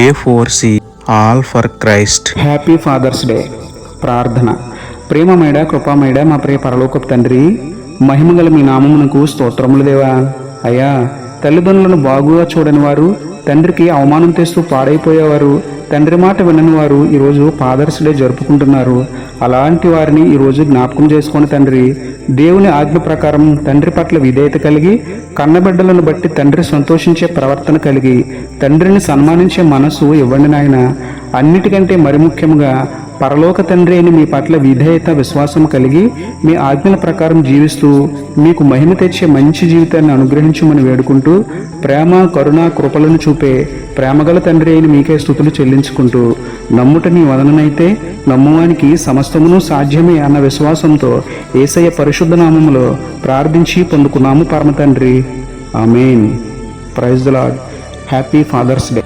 A4C all for Christ. Happy father's day. ప్రార్థన. ప్రేమమేడ కృపామేడ మా ప్రియ పరలోకపు తండ్రి, మహిమగల మీ నామమునకు స్తోత్రములు దేవా. అయ్యా, తల్లిదండ్రులను బాగుగా చూడని వారు, తండ్రికి అవమానం తెస్తూ పాడైపోయేవారు, తండ్రి మాట వినని వారు ఈరోజు ఫాదర్స్ డే జరుపుకుంటున్నారు. అలాంటి వారిని ఈరోజు జ్ఞాపకం చేసుకొని తండ్రి, దేవుని ఆజ్ఞ ప్రకారం తండ్రి పట్ల విధేయత కలిగి, కన్నబిడ్డలను బట్టి తండ్రి సంతోషించే ప్రవర్తన కలిగి, తండ్రిని సన్మానించే మనసు ఇవ్వండి నాయన. అన్నిటికంటే మరి ముఖ్యంగా పరలోక తండ్రి అని మీ పట్ల విధేయత విశ్వాసం కలిగి మీ ఆజ్ఞల ప్రకారం జీవిస్తూ మీకు మహిమ తెచ్చే మంచి జీవితాన్ని అనుగ్రహించమని వేడుకుంటూ, ప్రేమ కరుణ కృపలను చూపే ప్రేమగల తండ్రి అయిన మీకే స్తుతులు చెల్లించుకుంటూ, నమ్ముట నీ వదననైతే నమ్మువానికి సమస్తమును సాధ్యమే అన్న విశ్వాసంతో యేసయ్య పరిశుద్ధ నామములో ప్రార్థించి పొందుకున్నాము పరమ తండ్రి. Amen. Praise the lord. Happy father's day.